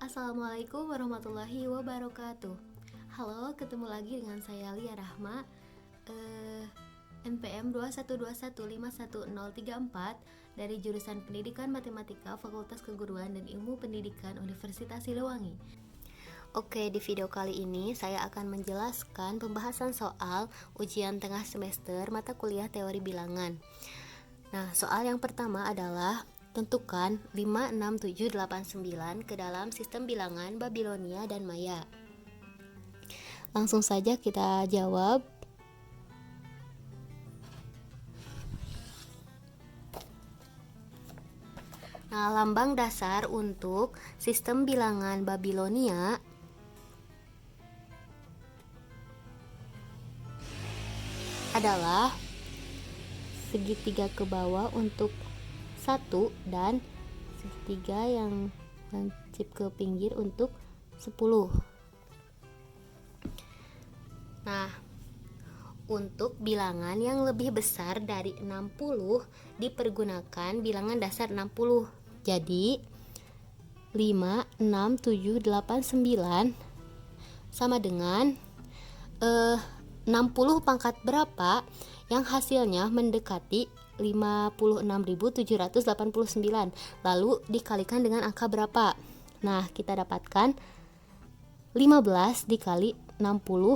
Assalamualaikum warahmatullahi wabarakatuh. Halo, ketemu lagi dengan saya Lia Rahma, NPM 212151034 dari jurusan Pendidikan Matematika Fakultas Keguruan dan Ilmu Pendidikan Universitas Siliwangi. Oke, di video kali ini saya akan menjelaskan pembahasan soal ujian tengah semester mata kuliah teori bilangan. Nah, soal yang pertama adalah tentukan 5, 6, 7, 8, 9 ke dalam sistem bilangan Babilonia dan Maya. Langsung saja kita jawab. Nah, lambang dasar untuk sistem bilangan Babilonia adalah segitiga ke bawah untuk 1 dan segitiga yang lancip ke pinggir untuk 10. Nah, untuk bilangan yang lebih besar dari 60 dipergunakan bilangan dasar 60. Jadi 5, 6, 7, 8, 9 sama dengan 60 pangkat berapa yang hasilnya mendekati 56.789, lalu dikalikan dengan angka berapa. Nah, kita dapatkan 15 dikali 60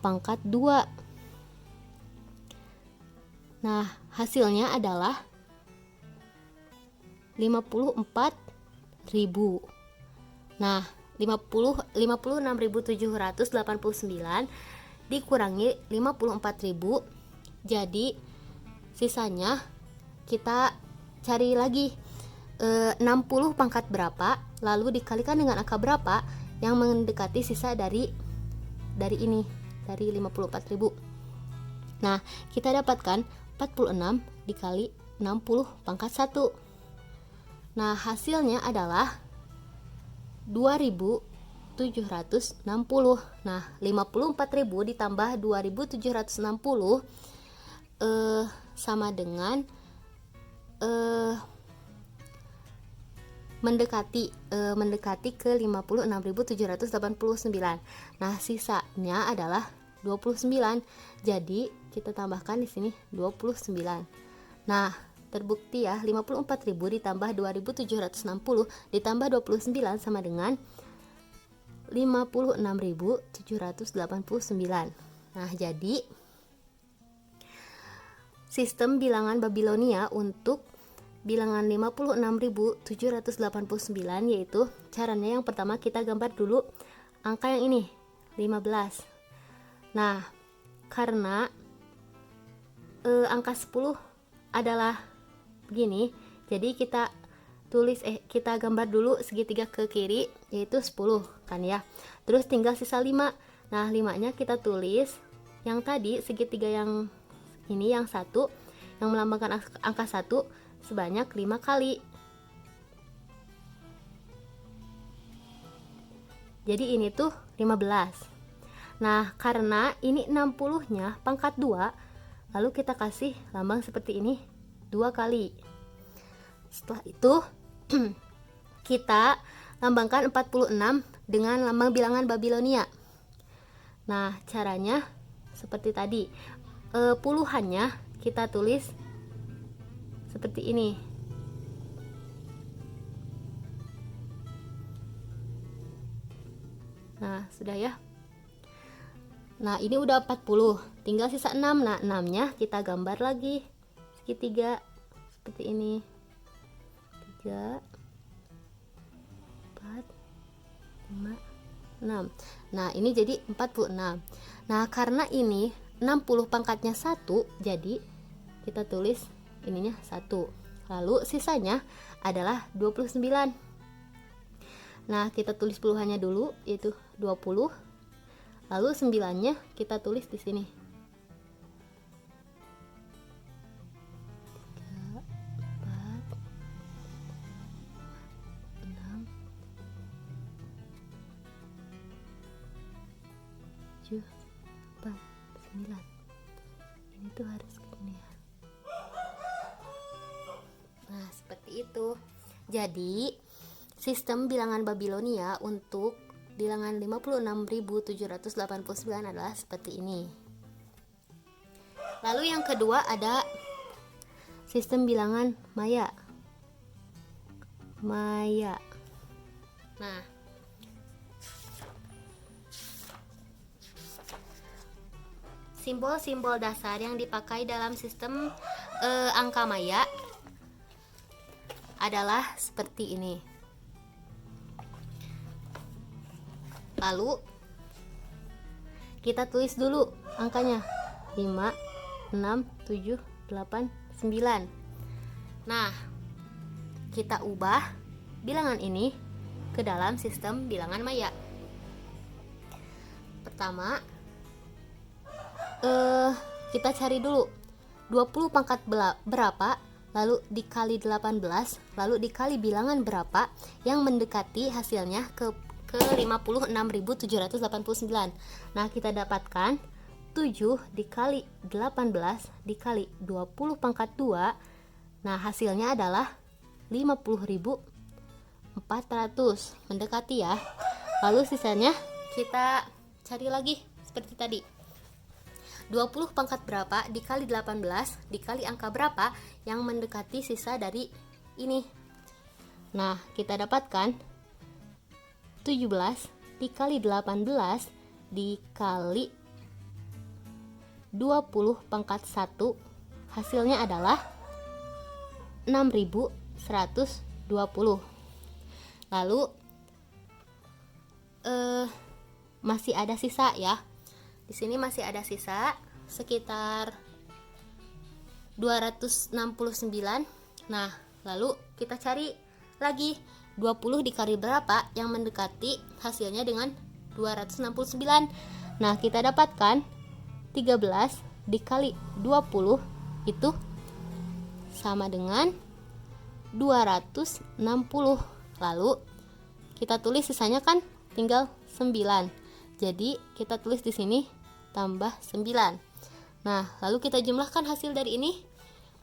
pangkat 2. Nah, hasilnya adalah 54.000. Nah, 56.789 dikurangi 54.000, jadi sisanya kita cari lagi 60 pangkat berapa, lalu dikalikan dengan angka berapa yang mendekati sisa dari ini, dari 54.000. Nah, kita dapatkan 46 dikali 60 pangkat 1. Nah, hasilnya adalah 2.760. Nah, 54.000 ditambah 2.760 sama dengan mendekati ke 56.789. Nah, sisanya adalah 29. Jadi, kita tambahkan di sini 29. Nah, terbukti ya, 54.000 ditambah 2.760 ditambah 29 sama dengan 56.789. Nah, jadi sistem bilangan Babilonia untuk bilangan 56.789 yaitu caranya yang pertama kita gambar dulu angka yang ini, 15. Nah, karena angka 10 adalah begini, jadi kita gambar dulu segitiga ke kiri yaitu 10 kan ya. Terus tinggal sisa 5. Nah, 5-nya kita tulis yang tadi segitiga yang ini, yang satu yang melambangkan angka 1 sebanyak 5 kali. Jadi ini tuh 15. Nah, karena ini 60-nya pangkat 2, lalu kita kasih lambang seperti ini 2 kali. Setelah itu kita lambangkan 46 dengan lambang bilangan Babilonia. Nah, caranya seperti tadi. Puluhannya kita tulis seperti ini. Nah, sudah ya. Nah, ini udah 40, tinggal sisa 6. Nah, 6-nya kita gambar lagi segitiga seperti ini. 3, 4, 5, 6. Nah, ini jadi 46. Nah, karena ini 60 pangkatnya 1, jadi kita tulis ininya 1. Lalu sisanya adalah 29. Nah, kita tulis puluhannya dulu yaitu 20. Lalu 9-nya kita tulis di sini. 3, 4, 6, 7, 8, 9. Ini tuh harus gini ya. Nah, seperti itu. Jadi sistem bilangan Babilonia untuk bilangan 56.789 adalah seperti ini. Lalu yang kedua ada sistem bilangan Maya. Nah, simbol-simbol dasar yang dipakai dalam sistem angka Maya adalah seperti ini. Lalu kita tulis dulu angkanya 5, 6, 7, 8, 9. Nah, kita ubah bilangan ini ke dalam sistem bilangan Maya. Pertama, kita cari dulu 20 pangkat berapa, lalu dikali 18, lalu dikali bilangan berapa yang mendekati hasilnya ke 56.789. Nah, kita dapatkan 7 dikali 18 dikali 20 pangkat 2. Nah, hasilnya adalah 50.400. Mendekati ya. Lalu sisanya kita cari lagi seperti tadi. 20 pangkat berapa dikali 18 dikali angka berapa yang mendekati sisa dari ini. Nah, kita dapatkan 17 dikali 18 dikali 20 pangkat 1, hasilnya adalah 6.120. Lalu masih ada sisa ya. Di sini masih ada sisa sekitar 269. Nah, lalu kita cari lagi 20 dikali berapa yang mendekati hasilnya dengan 269. Nah, kita dapatkan 13 dikali 20 itu sama dengan 260. Lalu kita tulis sisanya kan tinggal 9. Jadi kita tulis di sini tambah 9. Nah, lalu kita jumlahkan hasil dari ini,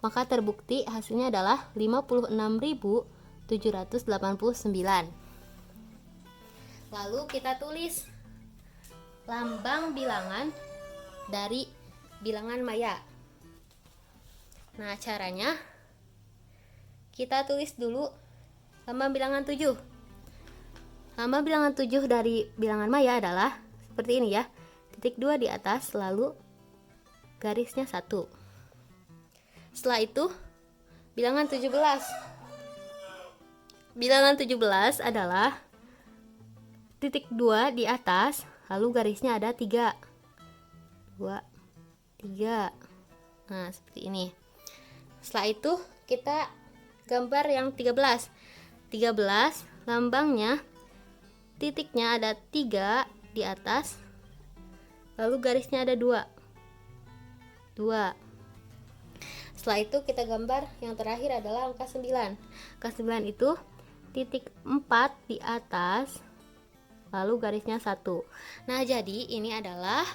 maka terbukti hasilnya adalah 56.789. Lalu kita tulis lambang bilangan dari bilangan Maya. Nah, caranya kita tulis dulu lambang bilangan 7. Lambang bilangan 7 dari bilangan Maya adalah seperti ini ya. Titik 2 di atas, lalu garisnya 1. Setelah itu bilangan 17. Bilangan 17 adalah titik 2 di atas, lalu garisnya ada 3. 2, 3. Nah, seperti ini. Setelah itu kita gambar yang 13. 13 lambangnya titiknya ada 3 di atas, lalu garisnya ada 2. 2. Setelah itu kita gambar yang terakhir adalah angka 9. Angka 9 itu titik 4 di atas, lalu garisnya 1. Nah, jadi ini adalah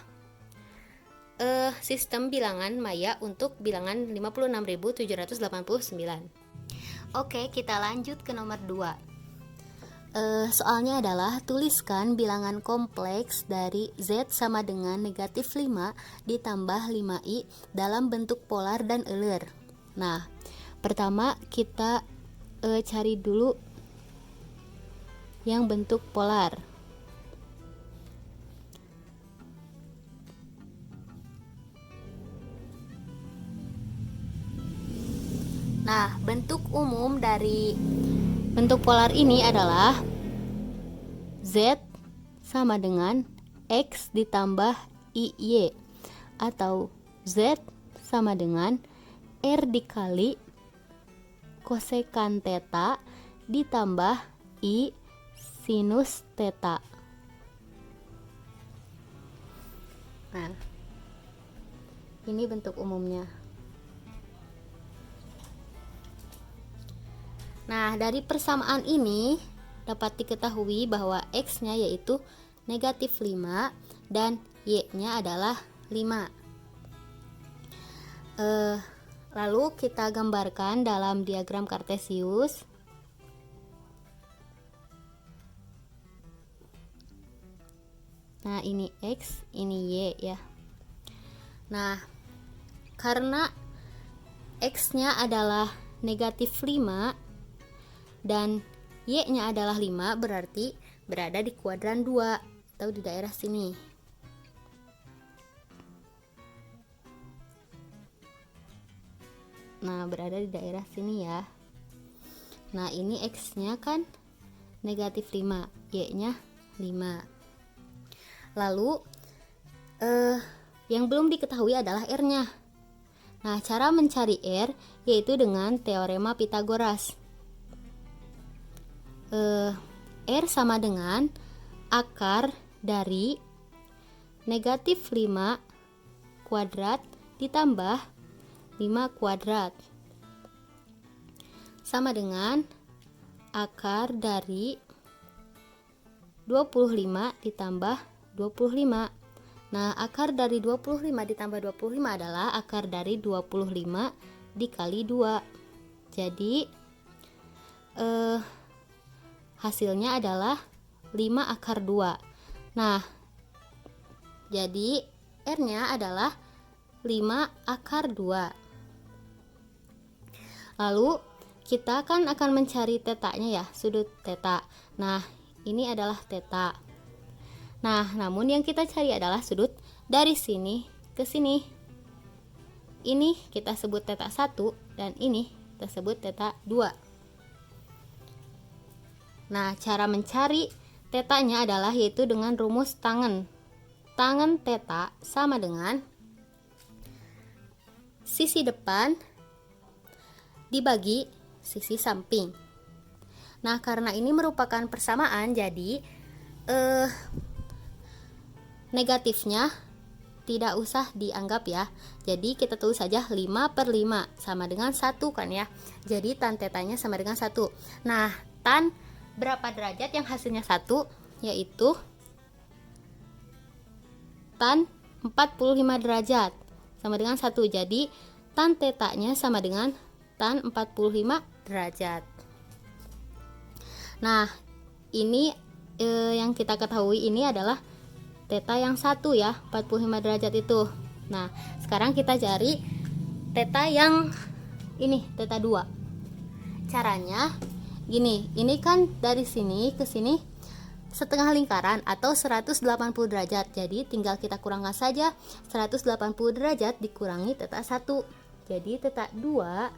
sistem bilangan Maya untuk bilangan 56.789. Oke, kita lanjut ke nomor 2. Soalnya adalah tuliskan bilangan kompleks dari Z sama dengan negatif 5 ditambah 5i dalam bentuk polar dan Euler. Nah, pertama kita cari dulu yang bentuk polar. Nah, bentuk umum dari bentuk polar ini adalah Z sama dengan X ditambah IY, atau Z sama dengan R dikali kosekan theta ditambah I sinus theta. Nah, ini bentuk umumnya. Nah, dari persamaan ini dapat diketahui bahwa X-nya yaitu negatif 5 dan Y-nya adalah 5. Lalu kita gambarkan dalam diagram Kartesius. Nah, ini X, ini Y ya. Nah, karena X-nya adalah negatif 5 dan Y-nya adalah 5, berarti berada di kuadran 2 atau di daerah sini. Nah, berada di daerah sini ya. Nah, ini X-nya kan negatif 5, Y-nya 5. Lalu yang belum diketahui adalah R-nya. Nah, cara mencari R yaitu dengan teorema Pythagoras. R sama dengan akar dari negatif 5 kuadrat ditambah 5 kuadrat sama dengan akar dari 25 ditambah 25. Nah, akar dari 25 ditambah 25 adalah akar dari 25 dikali 2. Jadi hasilnya adalah 5 akar 2. Nah, jadi R-nya adalah 5 akar 2. Lalu kita kan akan mencari tetanya ya, sudut teta. Nah, ini adalah teta. Nah, namun yang kita cari adalah sudut dari sini ke sini. Ini kita sebut teta 1 dan ini kita sebut teta 2. Nah, cara mencari tetanya adalah yaitu dengan rumus tangen. Tangen teta sama dengan sisi depan dibagi sisi samping. Nah, karena ini merupakan persamaan, jadi negatifnya tidak usah dianggap ya. Jadi kita tulis saja 5/5 sama dengan 1 kan ya. Jadi tan tetanya sama dengan 1. Nah, tan berapa derajat yang hasilnya 1? Yaitu tan 45 derajat sama dengan 1. Jadi tan tetanya sama dengan tan 45 derajat. Nah, ini yang kita ketahui ini adalah teta yang 1 ya, 45 derajat itu. Nah, sekarang kita cari teta yang ini, teta 2. Caranya gini, ini kan dari sini ke sini setengah lingkaran atau 180 derajat. Jadi tinggal kita kurangkan saja 180 derajat dikurangi teta 1. Jadi teta 2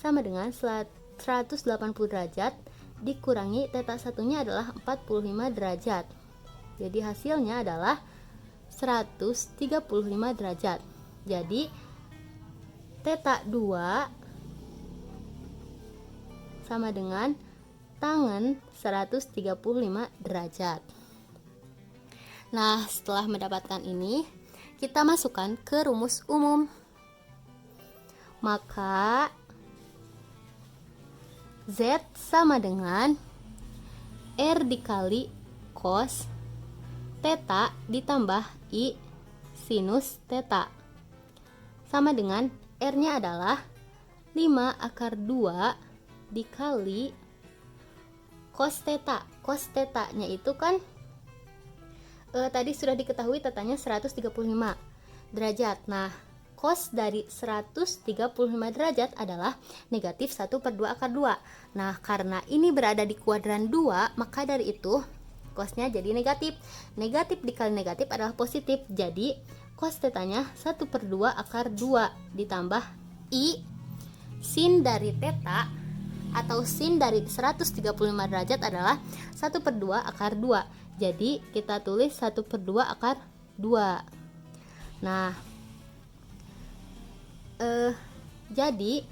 sama dengan 180 derajat dikurangi teta 1-nya adalah 45 derajat. Jadi hasilnya adalah 135 derajat. Jadi teta 2 sama dengan tangen 135 derajat. Nah, setelah mendapatkan ini, kita masukkan ke rumus umum. Maka Z sama dengan R dikali cos theta ditambah I sinus theta sama dengan R-nya adalah 5 akar 2 dikali cos theta. Cos theta-nya itu kan tadi sudah diketahui tetanya 135 derajat. Nah, cos dari 135 derajat adalah negatif 1/2 akar 2. Nah, karena ini berada di kuadran 2, maka dari itu cosnya jadi negatif. Negatif dikali negatif adalah positif. Jadi cos tetanya 1/2 akar 2 ditambah I sin dari theta atau sin dari 135 derajat adalah 1/2 akar 2. Jadi kita tulis 1/2 akar 2. Nah, jadi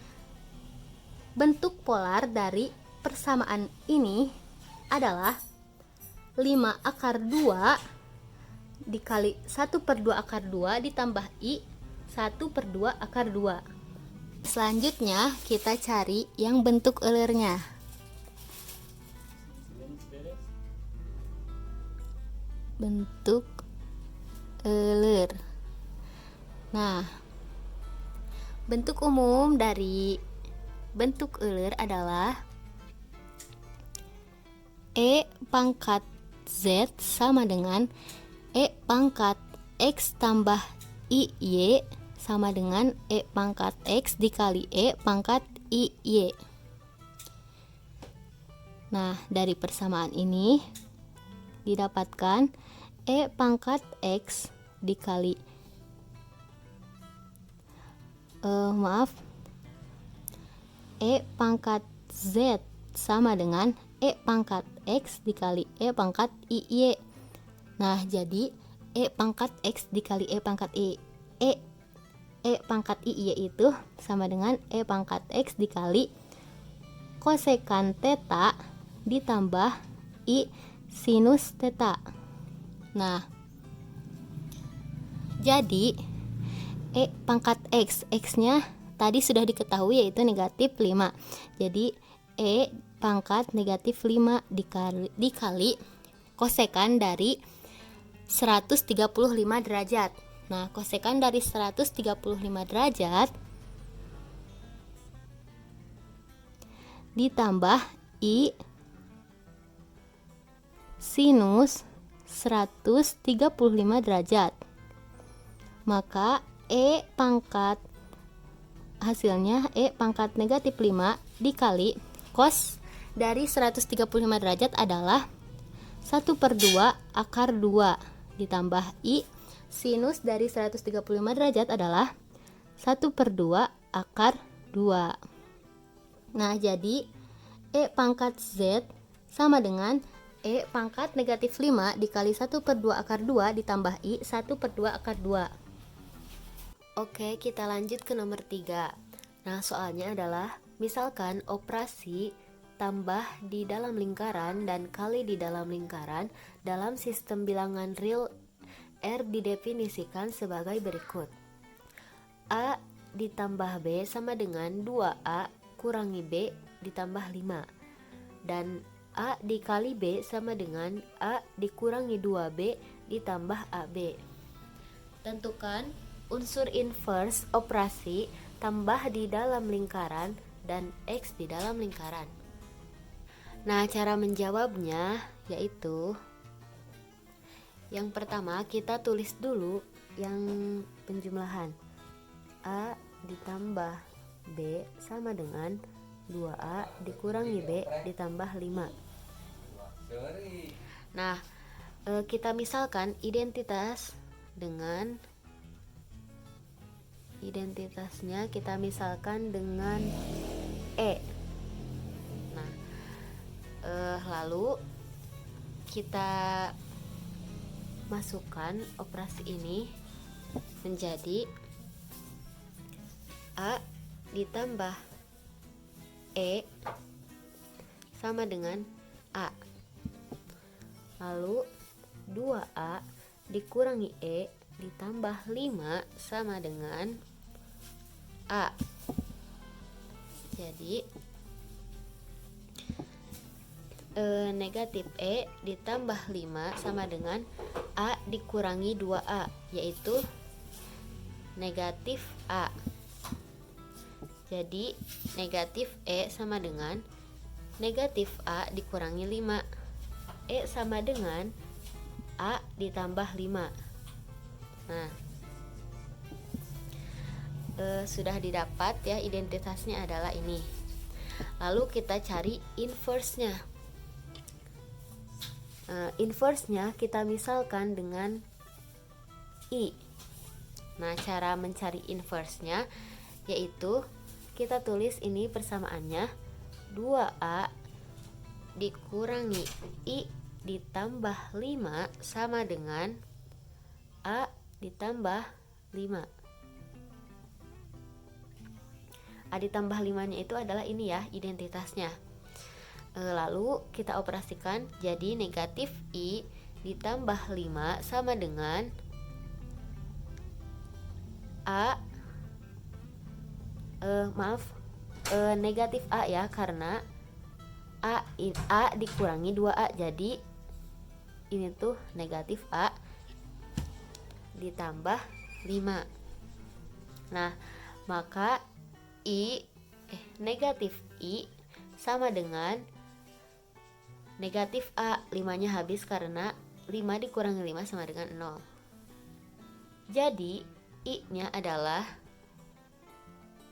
bentuk polar dari persamaan ini adalah 5 akar 2 dikali 1/2 akar 2 ditambah I 1/2 akar 2. Selanjutnya kita cari yang bentuk eulernya. Bentuk euler. Nah, bentuk umum dari bentuk euler adalah E pangkat Z sama dengan E pangkat X tambah IY sama dengan E pangkat X dikali E pangkat IY. Nah, dari persamaan ini didapatkan E pangkat X dikali E pangkat Z sama dengan E pangkat X dikali E pangkat IY. Nah, jadi E pangkat X dikali E pangkat E pangkat IY itu sama dengan E pangkat X dikali kosekan theta ditambah I sinus theta. Nah, jadi E pangkat X, X-nya tadi sudah diketahui yaitu negatif 5. Jadi E pangkat negatif 5 dikali kosekan dari 135 derajat. Nah, kosekan dari 135 derajat ditambah I sinus 135 derajat. Maka E pangkat hasilnya E pangkat negatif 5 dikali cos dari 135 derajat adalah 1/2 akar 2 ditambah I sinus dari 135 derajat adalah 1/2 akar 2. Nah, jadi E pangkat Z sama dengan E pangkat negatif 5 dikali 1/2 akar 2 ditambah I 1/2 akar 2. Oke, kita lanjut ke nomor 3. Nah, soalnya adalah misalkan operasi tambah di dalam lingkaran dan kali di dalam lingkaran dalam sistem bilangan real R didefinisikan sebagai berikut. A ditambah B sama dengan 2A kurangi B ditambah 5. Dan A dikali B sama dengan A dikurangi 2B ditambah AB. Tentukan unsur inverse operasi tambah di dalam lingkaran dan X di dalam lingkaran. Nah, cara menjawabnya yaitu yang pertama kita tulis dulu yang penjumlahan. A ditambah B sama dengan 2A dikurangi B ditambah 5. Nah, kita misalkan identitasnya kita misalkan dengan E. Nah, lalu kita masukkan operasi ini menjadi A ditambah E sama dengan A. Lalu 2A dikurangi E ditambah 5 sama dengan A. Jadi negatif E ditambah 5 sama dengan A dikurangi 2A, yaitu negatif A. Jadi negatif E sama dengan negatif A dikurangi 5. E sama dengan A ditambah 5. Nah, sudah didapat ya, identitasnya adalah ini. Lalu kita cari inverse-nya. Inverse-nya kita misalkan dengan I. Nah, cara mencari inverse-nya yaitu kita tulis ini persamaannya 2A dikurangi I ditambah 5 sama dengan A ditambah 5. A ditambah 5 nya itu adalah ini ya, identitasnya. Lalu kita operasikan jadi negatif I ditambah 5 sama dengan A negatif A ya, karena A dikurangi 2A, jadi ini tuh negatif A ditambah 5. Nah, maka negatif I sama dengan negatif A, 5 nya habis karena 5 dikurangi 5 sama dengan 0. Jadi I-nya adalah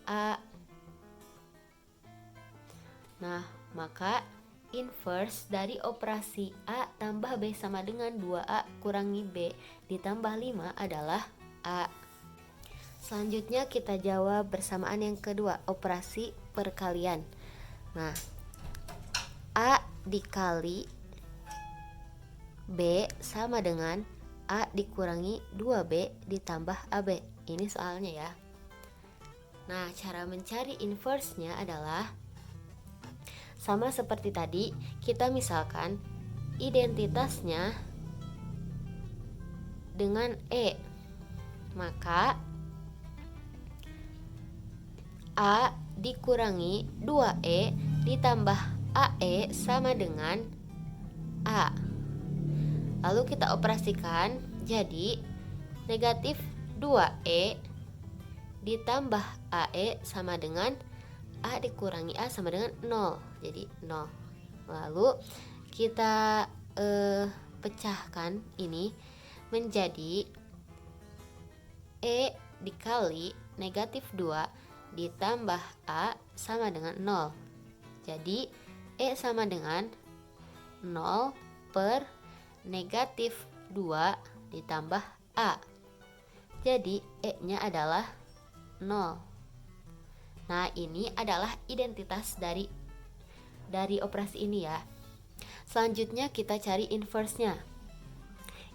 A. Nah, maka inverse dari operasi A tambah B sama dengan 2A kurangi B ditambah 5 adalah A. Selanjutnya kita jawab bersamaan yang kedua, operasi perkalian. Nah, A dikali B sama dengan A dikurangi 2B ditambah AB. Ini soalnya ya. Nah, cara mencari inverse-nya adalah sama seperti tadi, kita misalkan identitasnya dengan E. Maka A dikurangi 2E ditambah AE sama dengan A. Lalu kita operasikan, jadi negatif 2E ditambah AE sama dengan A dikurangi A sama dengan 0. Jadi 0. Lalu kita pecahkan ini menjadi E dikali negatif 2 ditambah A sama dengan 0. Jadi E sama dengan 0 per negatif 2 ditambah A. Jadi E-nya adalah 0. Nah, ini adalah identitas dari operasi ini ya. Selanjutnya kita cari inverse-nya.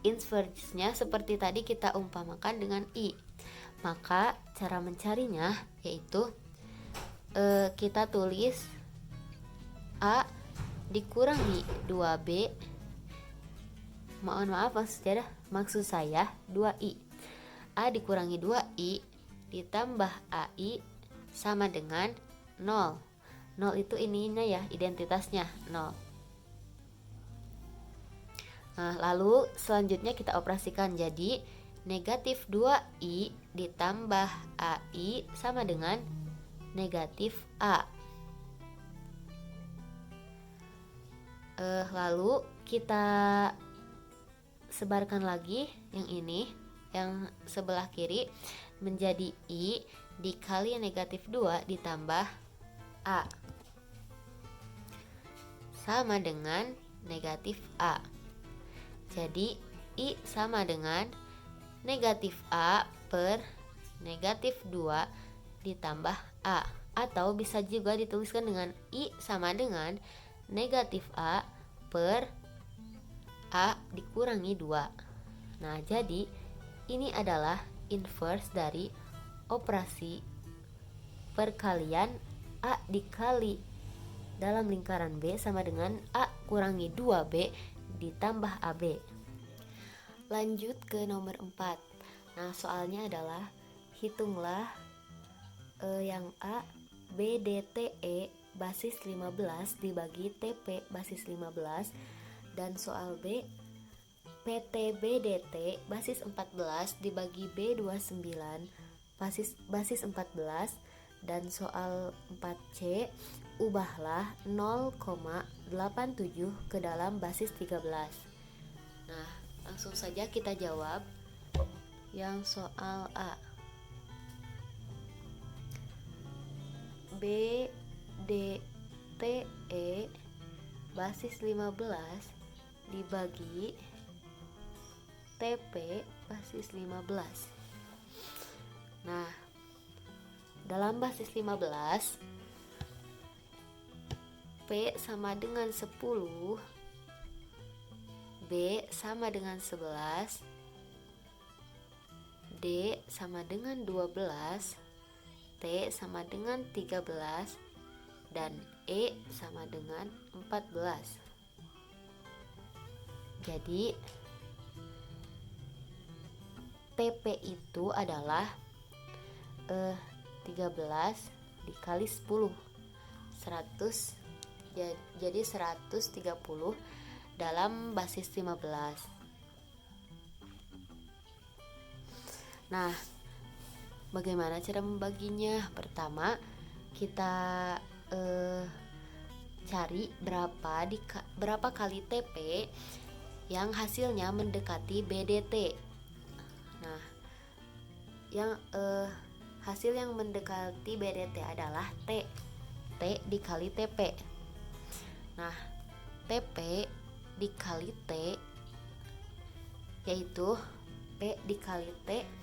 Inverse-nya seperti tadi kita umpamakan dengan I. Maka cara mencarinya yaitu kita tulis A dikurangi 2B. Mohon maaf maksud saya 2I. A dikurangi 2I ditambah AI sama dengan 0. 0 itu ininya ya, identitasnya 0. Nah, lalu selanjutnya kita operasikan, jadi negatif 2I ditambah AI sama dengan negatif A. Lalu kita sebarkan lagi yang ini, yang sebelah kiri menjadi I dikali negatif 2 ditambah A sama dengan negatif A. Jadi I sama dengan negatif A per negatif 2 ditambah A. Atau bisa juga dituliskan dengan I sama dengan negatif A per A dikurangi 2. Nah, jadi ini adalah inverse dari operasi perkalian A dikali dalam lingkaran B sama dengan A kurangi 2B ditambah AB. Lanjut ke nomor 4. Nah, soalnya adalah hitunglah yang A BDTE basis 15 dibagi TP basis 15, dan soal B PTBDT basis 14 dibagi B29 basis 14, dan soal 4C ubahlah 0,87 ke dalam basis 13. Nah, langsung saja kita jawab yang soal A. BDTE basis 15 dibagi TP basis 15. Nah, dalam basis 15 P sama dengan 10, B sama dengan 11, D sama dengan 12, T sama dengan 13, dan E sama dengan 14. Jadi TP itu adalah 13 dikali 10, 100, jadi 130 dalam basis 15. Nah, bagaimana cara membaginya? Pertama, kita cari berapa kali TP yang hasilnya mendekati BDT. Nah, yang hasil yang mendekati BDT adalah T dikali TP. Nah, TP dikali T yaitu P dikali T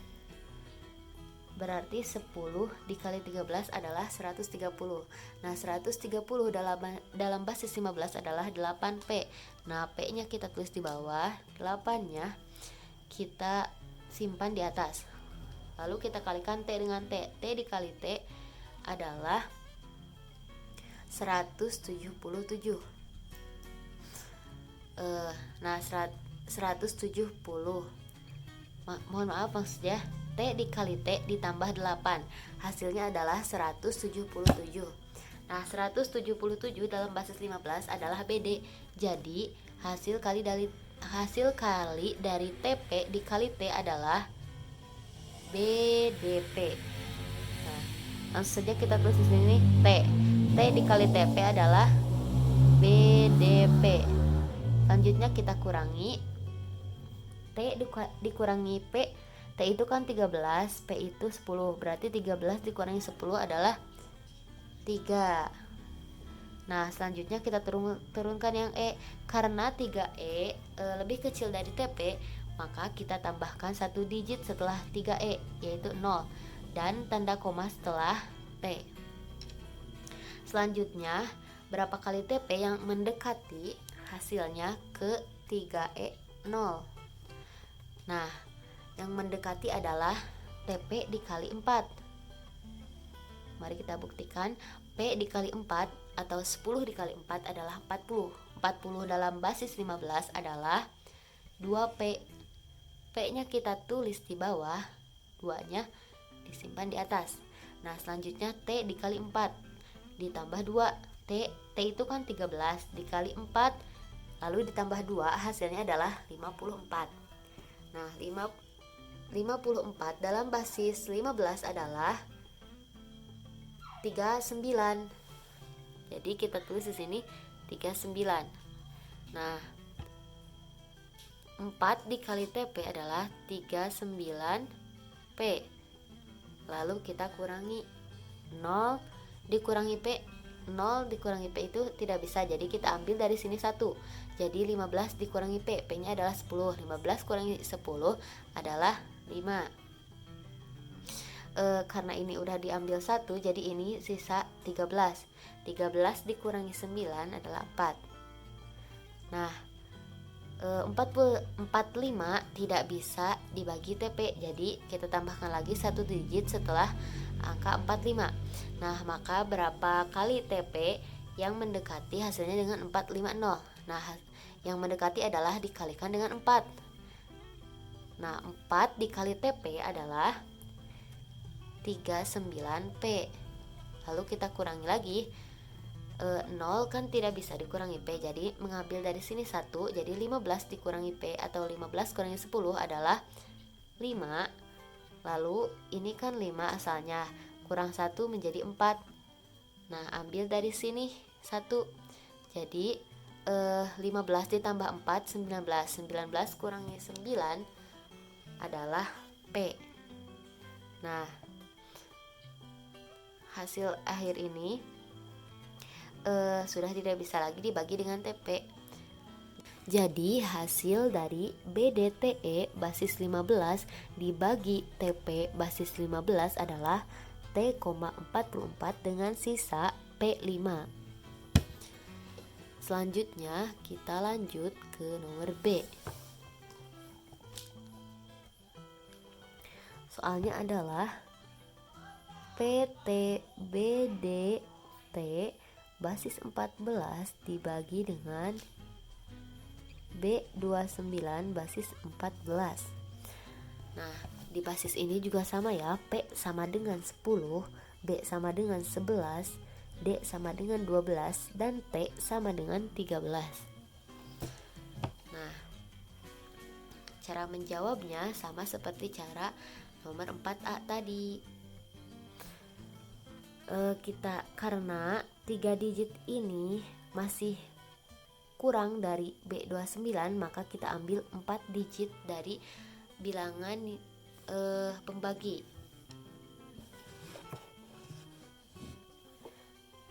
berarti 10 dikali 13 adalah 130. Nah, 130 dalam basis 15 adalah 8P. Nah, P-nya kita tulis di bawah, 8-nya kita simpan di atas. Lalu kita kalikan T dengan T. T dikali T adalah 177. Nah, 170. Mohon maaf maksudnya T dikali T ditambah 8. Hasilnya adalah 177. Nah, 177 dalam basis 15 adalah BD. Jadi, hasil kali dari TP dikali T adalah BDP. Nah, langsung saja kita tulis di sini T dikali TP adalah BDP. Selanjutnya kita kurangi T dikurangi P. T itu kan 13, P itu 10. Berarti 13 dikurangi 10 adalah 3. Nah, selanjutnya kita turunkan yang E. Karena 3E lebih kecil dari TP, maka kita tambahkan 1 digit setelah 3E, yaitu 0, dan tanda koma setelah T. Selanjutnya, berapa kali TP yang mendekati hasilnya ke 3E 0? Nah, yang mendekati adalah TP dikali 4. Mari kita buktikan. P dikali 4 atau 10 dikali 4 adalah 40. 40 dalam basis 15 adalah 2P. P-nya kita tulis di bawah, 2-nya disimpan di atas. Nah, selanjutnya T dikali 4 ditambah 2. T itu kan 13 dikali 4 lalu ditambah 2, hasilnya adalah 54. Nah, 54 dalam basis 15 adalah 39. Jadi kita tulis di sini 39. Nah, 4 dikali TP adalah 39P. Lalu kita kurangi 0 dikurangi P. 0 dikurangi P itu tidak bisa, jadi kita ambil dari sini 1. Jadi 15 dikurangi P, P-nya adalah 10. 15 kurangi 10 adalah 5. Karena ini udah diambil 1, jadi ini sisa 13. 13 dikurangi 9 adalah 4. Nah, 45 tidak bisa dibagi TP, jadi kita tambahkan lagi 1 digit setelah angka 45. Nah, maka berapa kali TP yang mendekati hasilnya dengan 450? Nah, yang mendekati adalah dikalikan dengan 4. Nah, 4 dikali TP adalah 39P. Lalu kita kurangi lagi. 0 kan tidak bisa dikurangi P, jadi mengambil dari sini 1, jadi 15 dikurangi P atau 15 kurangi 10 adalah 5. Lalu ini kan 5 asalnya, kurang 1 menjadi 4. Nah, ambil dari sini 1, jadi 15 ditambah 4 19. 19 kurangi 9 adalah P. Nah, hasil akhir ini sudah tidak bisa lagi dibagi dengan TP. Jadi hasil dari BDTE basis 15 dibagi TP basis 15 adalah T,44 dengan sisa P5. Selanjutnya kita lanjut ke nomor B. Soalnya adalah PTBDT basis 14 dibagi dengan B29 basis 14. Nah, di basis ini juga sama ya. P sama dengan 10, B sama dengan 11, D sama dengan 12, dan T sama dengan 13. Nah, cara menjawabnya sama seperti cara nomor 4A tadi. Karena 3 digit ini masih kurang dari B29, maka kita ambil 4 digit dari bilangan pembagi.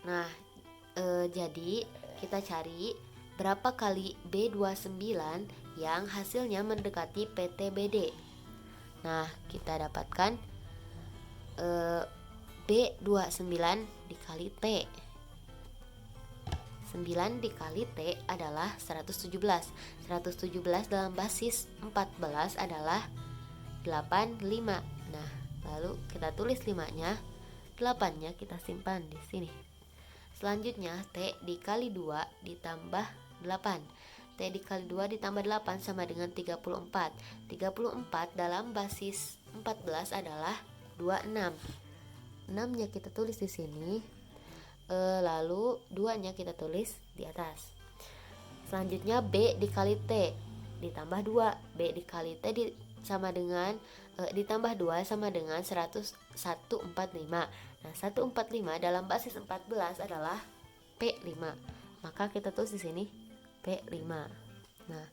Nah, jadi kita cari berapa kali B29 yang hasilnya mendekati PTBD. Nah, kita dapatkan B29 dikali T. 9 dikali T adalah 117. 117 dalam basis 14 adalah 85. Nah, lalu kita tulis 5-nya, 8-nya kita simpan di sini. Selanjutnya T dikali 2 ditambah 8. T dikali 2 ditambah 8 sama dengan 34. 34 dalam basis 14 adalah 26. 6-nya kita tulis di sini. Lalu 2-nya kita tulis di atas. Selanjutnya B dikali T ditambah 2. B dikali T sama dengan ditambah 2 sama dengan 145. Nah, 145 dalam basis 14 adalah P5. Maka kita tulis di sini P5. Nah,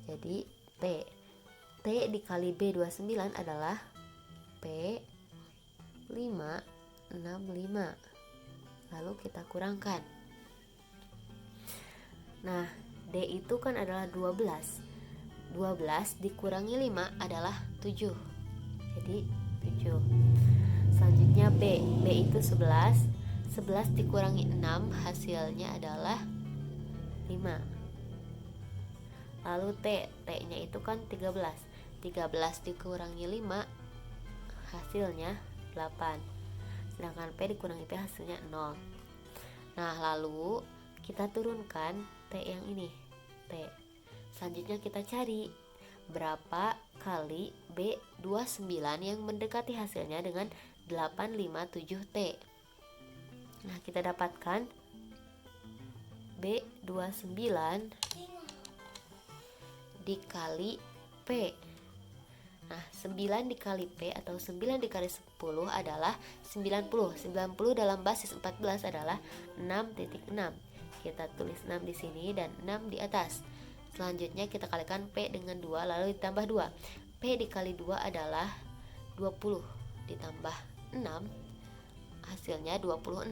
jadi T dikali B29 adalah P565. Lalu kita kurangkan. Nah, D itu kan adalah 12. 12 dikurangi 5 adalah 7. Jadi 7. Selanjutnya B itu 11. 11 dikurangi 6 hasilnya adalah 5. Lalu T-nya itu kan 13. 13 dikurangi 5 hasilnya 8. Sedangkan P dikurangi P hasilnya 0. Nah, lalu kita turunkan T yang ini, T. Selanjutnya kita cari berapa kali B29 yang mendekati hasilnya dengan 857T. Nah, kita dapatkan B29 dikali P. Nah, 9 dikali P atau 9 dikali 10 adalah 90. 90 dalam basis 14 adalah 6.6. Kita tulis 6 di sini dan 6 di atas. Selanjutnya kita kalikan P dengan 2 lalu ditambah 2. P dikali 2 adalah 20 ditambah 6 hasilnya 26.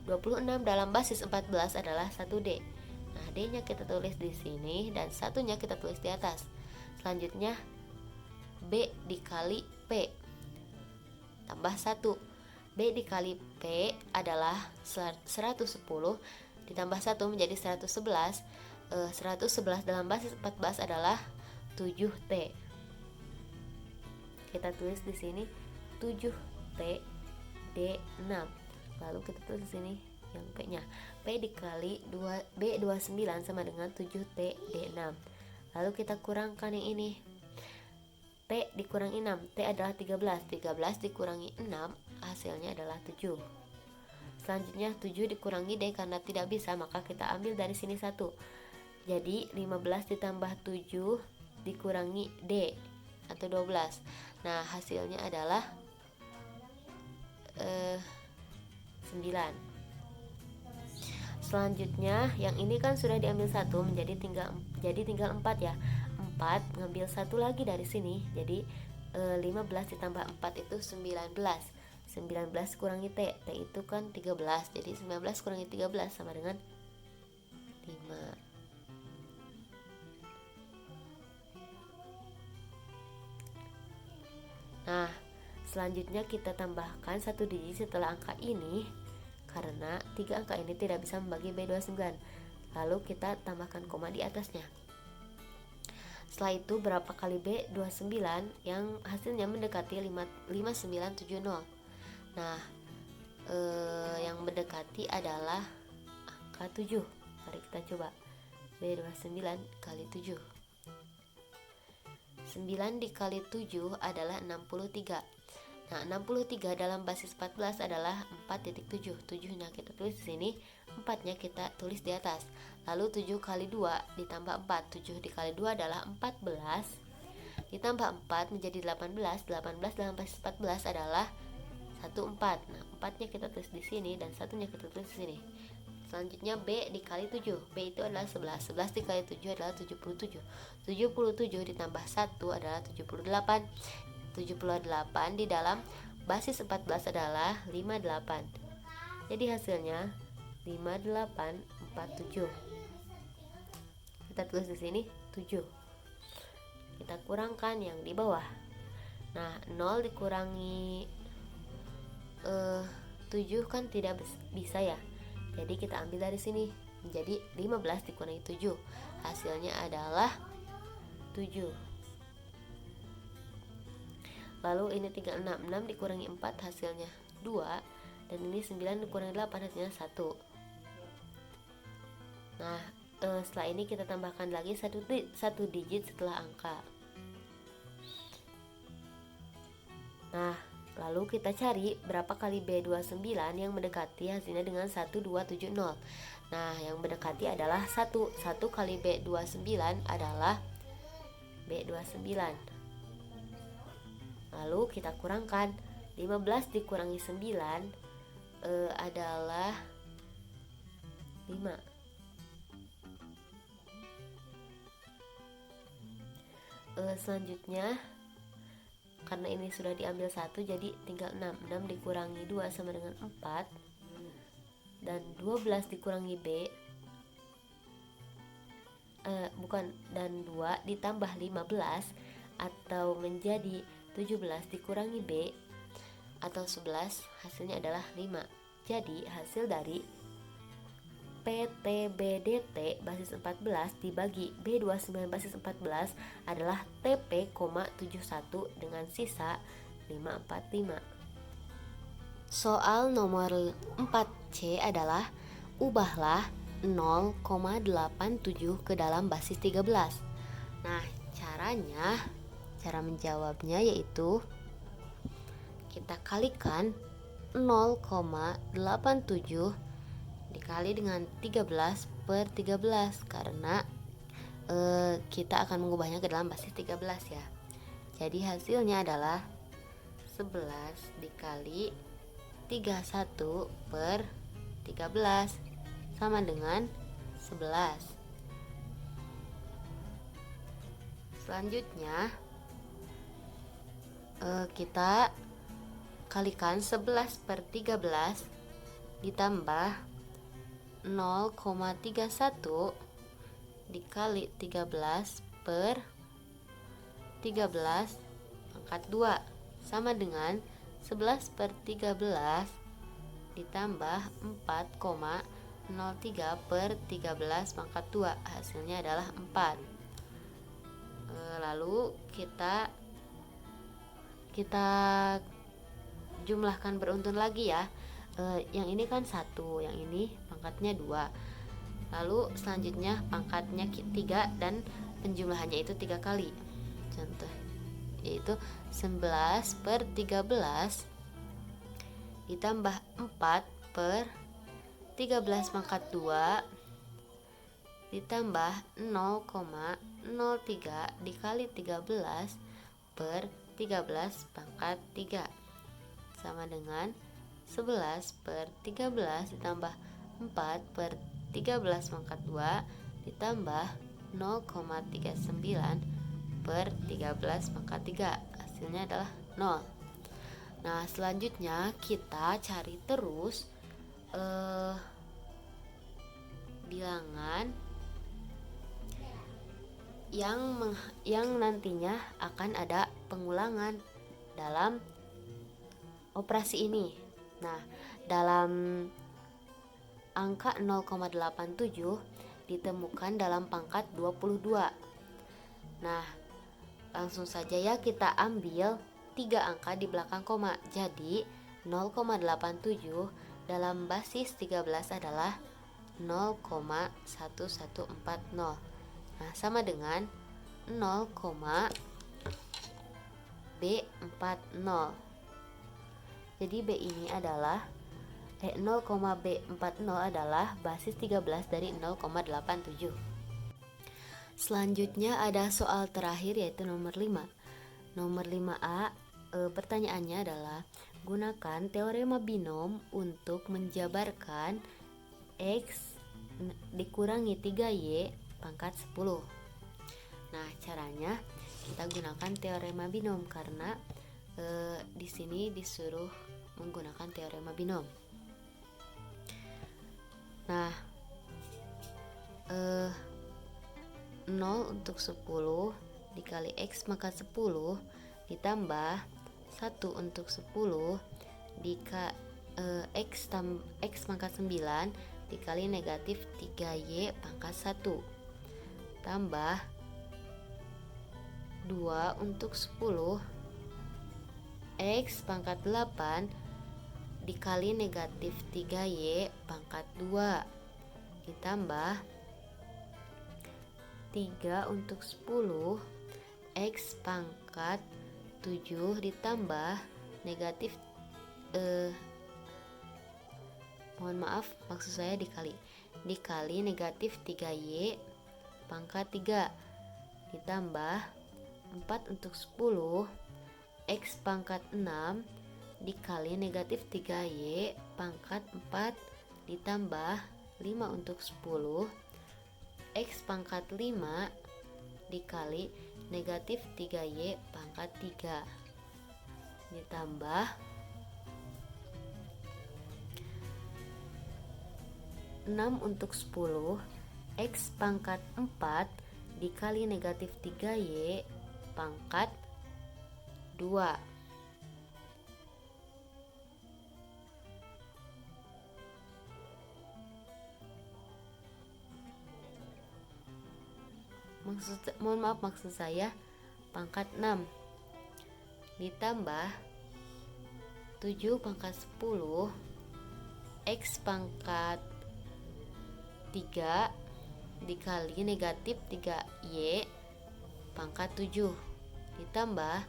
26 dalam basis 14 adalah 1D. Nah, D-nya kita tulis di sini dan satunya kita tulis di atas. Selanjutnya B dikali P tambah 1. B dikali P adalah 110 ditambah 1 menjadi 111. 111 dalam basis 14 adalah 7T. Kita tulis di sini 7T D6. Lalu kita tulis di sini yang P-nya. P dikali B29 sama dengan 7T D6. Lalu kita kurangkan yang ini. T dikurangi 6, T adalah 13. 13 dikurangi 6 hasilnya adalah 7. Selanjutnya 7 dikurangi D karena tidak bisa, maka kita ambil dari sini 1. Jadi 15 ditambah 7 dikurangi D atau 12. Nah, hasilnya adalah 9. Selanjutnya yang ini kan sudah diambil 1 menjadi tinggal 4 ya. 4 ngambil 1 lagi dari sini. Jadi 15 ditambah 4 itu 19. 19 kurangi T. T itu kan 13. Jadi 19 kurangi 13 sama dengan 5. Nah, selanjutnya kita tambahkan 1 digit setelah angka ini karena 3 angka ini tidak bisa membagi B29. Lalu kita tambahkan koma di atasnya. Setelah itu berapa kali B29 yang hasilnya mendekati 5970. Nah, yang mendekati adalah angka 7. Mari kita coba. B29 kali 7. 9 dikali 7 adalah 63. Nah, 63 dalam basis 14 adalah 4.7. 7-nya kita tulis di sini, 4-nya kita tulis di atas. Lalu 7 kali 2 ditambah 4. 7 dikali 2 adalah 14. Ditambah 4 menjadi 18. 18 dalam basis 14 adalah 14. Nah, 4-nya kita tulis di sini dan 1-nya kita tulis di sini. Selanjutnya B dikali 7. B itu adalah 11. 11 dikali 7 adalah 77. 77 ditambah 1 adalah 78. 78 di dalam basis 14 adalah 58. Jadi hasilnya 5847. Kita tulis di sini 7. Kita kurangkan yang di bawah. Nah, 0 dikurangi 7 kan tidak bisa ya. Jadi kita ambil dari sini. Jadi 15 dikurangi 7. Hasilnya adalah 7. Lalu ini 36. 6 dikurangi 4 hasilnya 2. Dan ini 9 dikurangi 8 hasilnya 1. Nah, setelah ini kita tambahkan lagi satu digit setelah angka. Nah, lalu kita cari berapa kali B29 yang mendekati hasilnya dengan 1270. Nah, yang mendekati adalah 1. 1 kali B29 adalah B29. Lalu kita kurangkan. 15 dikurangi 9 adalah 5. Selanjutnya, karena ini sudah diambil 1, jadi tinggal 6. 6 dikurangi 2 sama dengan 4. Dan 12 dikurangi B dan 2 ditambah 15 atau menjadi 17 dikurangi B atau 11, hasilnya adalah 5. Jadi hasil dari PTBDT basis 14 dibagi B29 basis 14 adalah TP,71 dengan sisa 545. Soal nomor 4C adalah ubahlah 0,87 ke dalam basis 13. Nah, cara menjawabnya yaitu kita kalikan 0,87 dikali dengan 13 per 13 karena kita akan mengubahnya ke dalam basis 13 ya. Jadi hasilnya adalah 11 dikali 31 per 13 sama dengan 11. Selanjutnya kita kalikan 11 per 13 ditambah 0,31 dikali 13 per 13 pangkat 2 sama dengan 11 per 13 ditambah 4,03 per 13 pangkat 2, hasilnya adalah 4. Lalu kita jumlahkan beruntun lagi ya. Yang ini kan 1, yang ini pangkatnya 2. Lalu selanjutnya pangkatnya 3 dan penjumlahannya itu 3 kali. Contoh yaitu 11 per 13 ditambah 4 per 13 pangkat 2 ditambah 0,03 dikali 13 per 13 pangkat 3 sama dengan 11 per 13 ditambah 4 per 13 pangkat 2 ditambah 0,39 per 13 pangkat 3, hasilnya adalah 0. Nah, selanjutnya kita cari terus bilangan yang nantinya akan ada pengulangan dalam operasi ini. Nah, dalam angka 0,87 ditemukan dalam pangkat 22. Nah, langsung saja ya kita ambil 3 angka di belakang koma. Jadi 0,87 dalam basis 13 adalah 0,1140. Nah, sama dengan 0,B40. Jadi B ini adalah 0,B40 adalah basis 13 dari 0,87. Selanjutnya ada soal terakhir yaitu nomor 5. Nomor 5A, pertanyaannya adalah gunakan teorema binom untuk menjabarkan X dikurangi 3Y pangkat 10. Nah, caranya kita gunakan teorema binom karena di sini disuruh menggunakan teorema binom. Nah, 0 untuk 10 dikali X pangkat 10 ditambah 1 untuk 10 X pangkat 9 dikali negatif 3Y pangkat 1 tambah 2 untuk 10 X pangkat 8 dikali negatif 3Y pangkat 2 ditambah 3 untuk 10 X pangkat 7 ditambah negatif maksud saya dikali negatif 3Y pangkat 3 ditambah 4 untuk 10 X pangkat 6 dikali negatif 3Y pangkat 4 ditambah 5 untuk 10 X pangkat 5 dikali negatif 3Y pangkat 3 ditambah 6 untuk 10 X pangkat 4 dikali negatif 3Y pangkat 2 maksud saya pangkat 6 ditambah 7 pangkat 10 X pangkat 3 dikali negatif 3Y pangkat 7 ditambah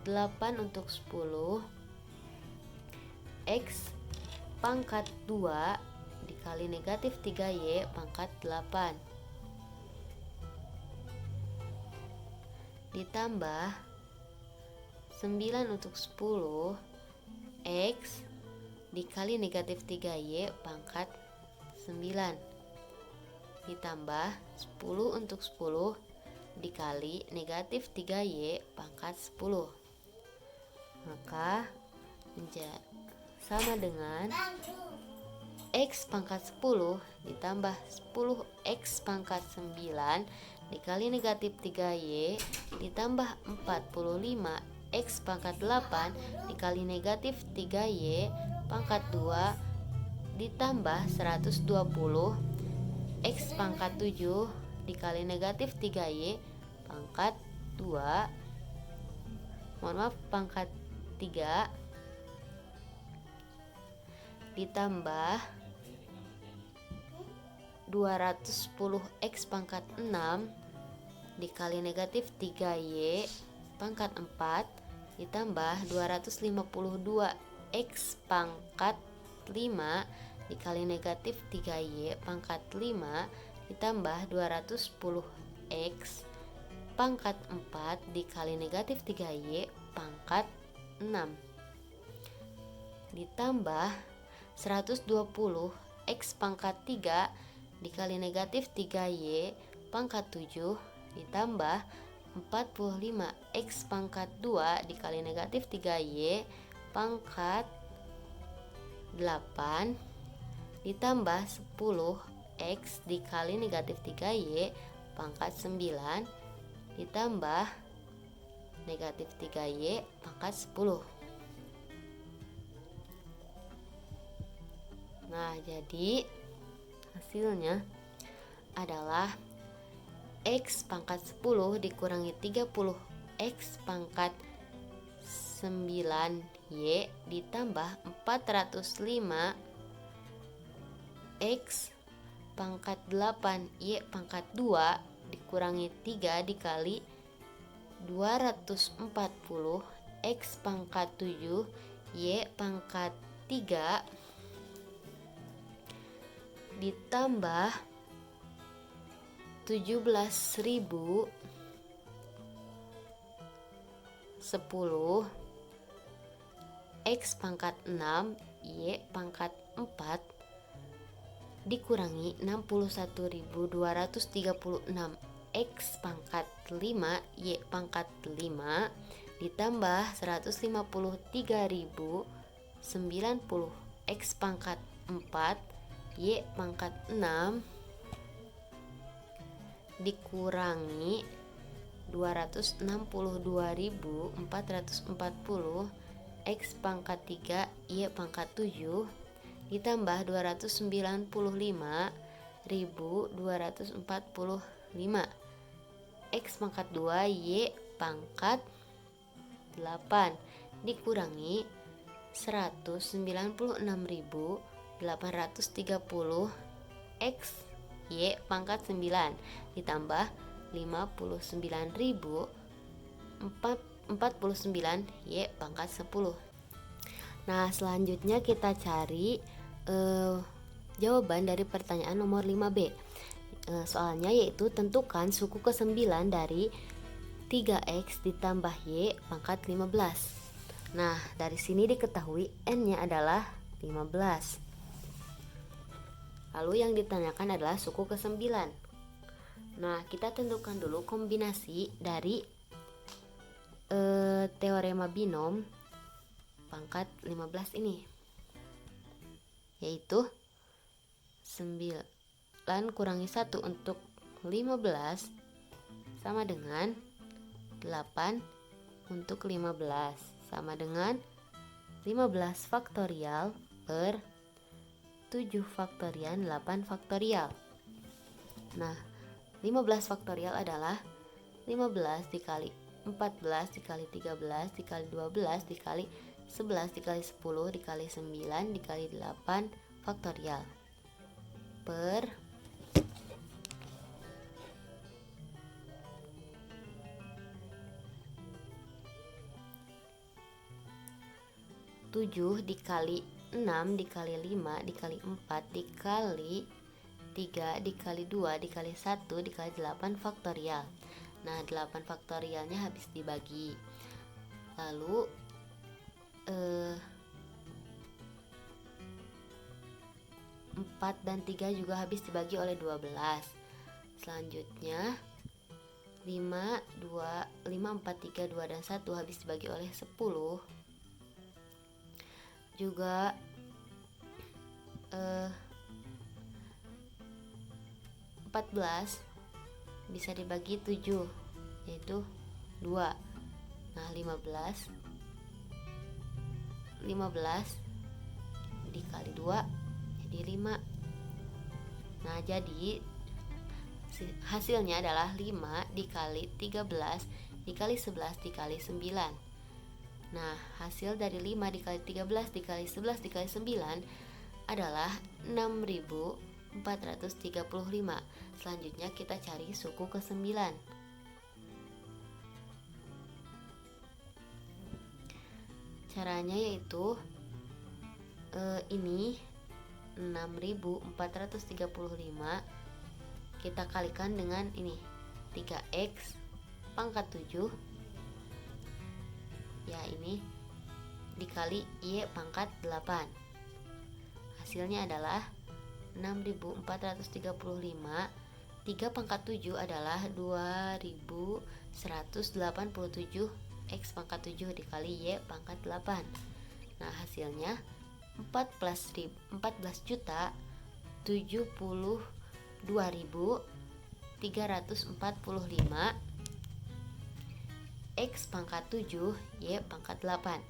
8 untuk 10 X pangkat 2 dikali negatif 3Y pangkat 8 ditambah 9 untuk 10 X dikali negatif 3Y pangkat 9 ditambah 10 untuk 10 dikali negatif 3Y pangkat 10, maka sama dengan X pangkat 10 ditambah 10X pangkat 9 dikali negatif 3Y ditambah 45 X pangkat 8 dikali negatif 3Y pangkat 2 ditambah 120 X pangkat 7 dikali negatif 3Y pangkat 2 pangkat 3 ditambah 210 X pangkat 6 dikali negatif 3Y pangkat 4 ditambah 252 X pangkat 5 dikali negatif 3Y pangkat 5 ditambah 210 X pangkat 4 dikali negatif 3Y pangkat 6 ditambah 120 X pangkat 3 dikali negatif 3Y pangkat 7 ditambah 45 X pangkat 2 dikali negatif 3Y pangkat 8 ditambah 10 X dikali negatif 3Y pangkat 9 ditambah negatif 3Y pangkat 10. Nah, jadi hasilnya adalah X pangkat 10 dikurangi 30 X pangkat 9Y ditambah 405 X pangkat 8Y pangkat 2 dikurangi 3 dikali 240 X pangkat 7 Y pangkat 3 ditambah 17.010 X pangkat 6 Y pangkat 4 dikurangi 61.236 X pangkat 5 Y pangkat 5 ditambah 153.090 X pangkat 4 Y pangkat 6 dikurangi 262.440 X pangkat 3 Y pangkat 7 ditambah 295.245 X pangkat 2 Y pangkat 8 dikurangi 196.830 X Y pangkat 9 ditambah 59.049 Y pangkat 10. Nah, selanjutnya kita cari jawaban dari pertanyaan nomor 5B. Soalnya yaitu tentukan suku ke-9 dari 3X ditambah Y pangkat 15. Nah, dari sini diketahui N-nya adalah 15. Lalu yang ditanyakan adalah suku ke-9. Nah, kita tentukan dulu kombinasi dari teorema binom pangkat 15 ini, yaitu 9 kurangi 1 untuk 15 sama dengan 8 untuk 15 sama dengan 15 faktorial per 7 faktorial 8 faktorial. Nah, 15 faktorial adalah 15 dikali 14 dikali 13 dikali 12 dikali 11 dikali 10 dikali 9 dikali 8 faktorial per 7 dikali 6 dikali 5 dikali 4 dikali 3 dikali 2 dikali 1 dikali 8 faktorial. Nah, 8 faktorialnya habis dibagi. Lalu 4 dan 3 juga habis dibagi oleh 12. Selanjutnya 5, 4, 3, 2, dan 1 habis dibagi oleh 10. Juga 14 bisa dibagi 7, yaitu 2. Nah, 15 dikali 2 jadi 5. Nah, jadi hasilnya adalah 5 dikali 13 dikali 11 dikali 9. Nah, hasil dari 5 dikali 13 dikali 11 dikali 9 adalah 6.435. Selanjutnya kita cari suku ke-9. Caranya yaitu ini 6.435 kita kalikan dengan ini 3X pangkat 7, ya ini dikali Y pangkat 8. Hasilnya adalah 6.435. 3 pangkat 7 adalah 2.187 X pangkat 7 dikali Y pangkat 8. Nah, hasilnya 14.72.345 X pangkat 7 Y pangkat 8.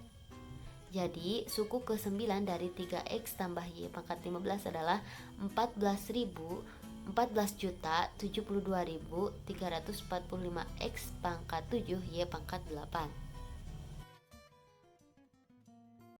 Jadi suku ke-9 dari 3X tambah Y pangkat 15 adalah 14.072.345 X pangkat 7 Y pangkat 8.